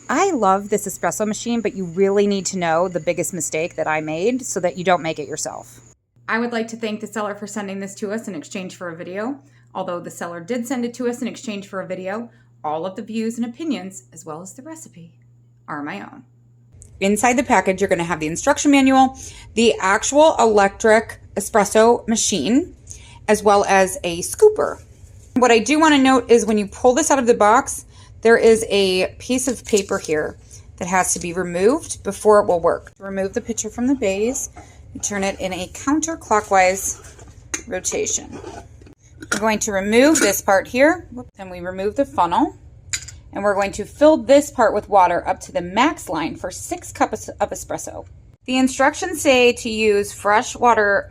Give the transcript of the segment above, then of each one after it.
I love this espresso machine, but you really need to know the biggest mistake that I made so that you don't make it yourself. I would like to thank the seller for sending this to us in exchange for a video. Although the seller did send it to us in exchange for a video, all of the views and opinions, as well as the recipe, are my own. Inside the package, you're going to have the instruction manual, the actual electric espresso machine, as well as a scooper. What I do want to note is when you pull this out of the box, there is a piece of paper here that has to be removed before it will work. Remove the pitcher from the base. You turn it in a counterclockwise rotation. We're going to remove this part here, and we remove the funnel. And we're going to fill this part with water up to the max line for 6 cups of espresso. The instructions say to use fresh water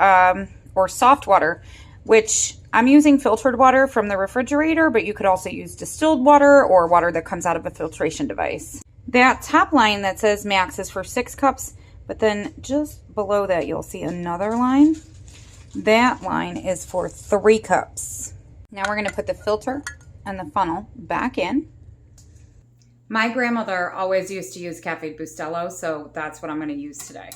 or soft water, which I'm using filtered water from the refrigerator, but you could also use distilled water or water that comes out of a filtration device. That top line that says max is for 6 cups, but then just below that you'll see another line. That line is for 3 cups. Now we're going to put the filter and the funnel back in. My grandmother always used to use Cafe Bustelo, so that's what I'm going to use today.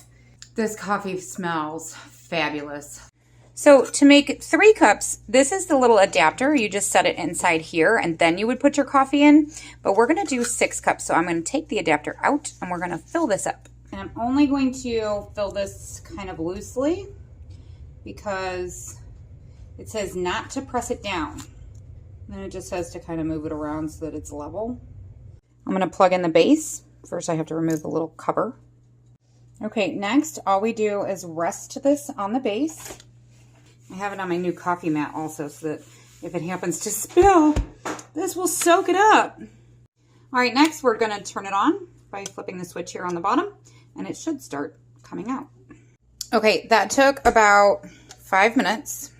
This coffee smells fabulous. So to make 3 cups, this is the little adapter. You just set it inside here, and then you would put your coffee in. But we're going to do 6 cups, so I'm going to take the adapter out, and we're going to fill this up. And I'm only going to fill this kind of loosely because it says not to press it down. And then it just says to kind of move it around so that it's level. I'm going to plug in the base. First, I have to remove the little cover. Okay, next, all we do is rest this on the base. I have it on my new coffee mat also so that if it happens to spill, this will soak it up. All right, next we're going to turn it on by flipping the switch here on the bottom, and it should start coming out. Okay, that took about 5 minutes.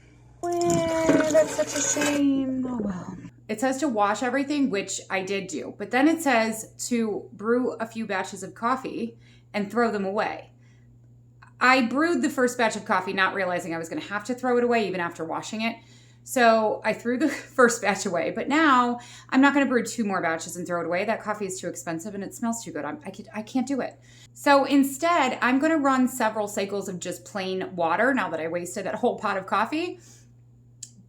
Well, that's such a shame. Oh, well. It says to wash everything, which I did do, but then it says to brew a few batches of coffee and throw them away. I brewed the first batch of coffee not realizing I was going to have to throw it away even after washing it. So I threw the first batch away, but now I'm not going to brew 2 more batches and throw it away. That coffee is too expensive and it smells too good. I can't do it. So instead, I'm going to run several cycles of just plain water now that I wasted that whole pot of coffee.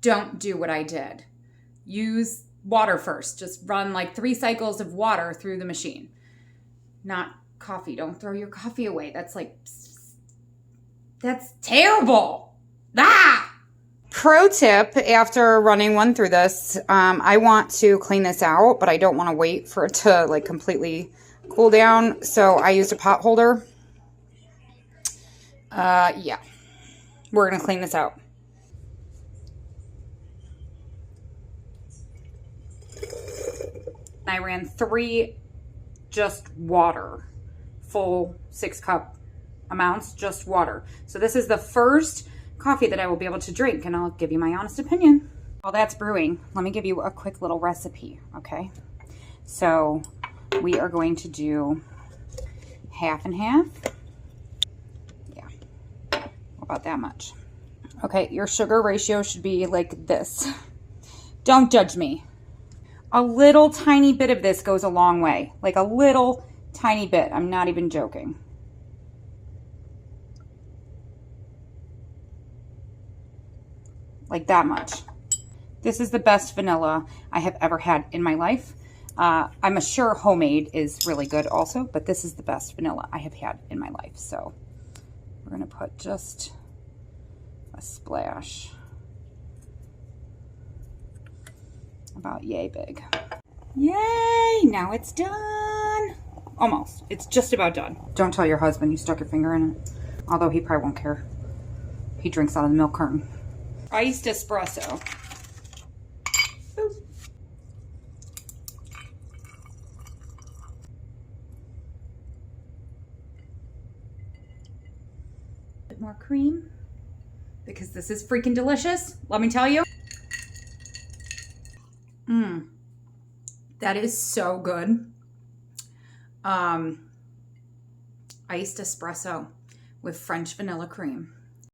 Don't do what I did. Use water first. Just run like 3 cycles of water through the machine. Not coffee. Don't throw your coffee away. That's terrible. Ah! Pro tip, after running one through this, I want to clean this out, but I don't want to wait for it to like completely cool down. So I used a pot holder. Yeah. We're going to clean this out. I ran 3 just water, full 6-cup amounts, just water. So this is the first coffee that I will be able to drink, and I'll give you my honest opinion. While that's brewing, let me give you a quick little recipe, okay? So we are going to do half and half. Yeah, about that much. Okay, your sugar ratio should be like this. Don't judge me. A little tiny bit of this goes a long way. Like a little tiny bit. I'm not even joking. Like that much. This is the best vanilla I have ever had in my life. I'm sure homemade is really good also, but this is the best vanilla I have had in my life. So we're going to put just a splash. About yay big. Yay! Now it's done. Almost. It's just about done. Don't tell your husband you stuck your finger in it. Although he probably won't care. He drinks out of the milk carton. Iced espresso. Ooh. Bit more cream. Because this is freaking delicious. Let me tell you. That is so good. Iced espresso with French vanilla cream.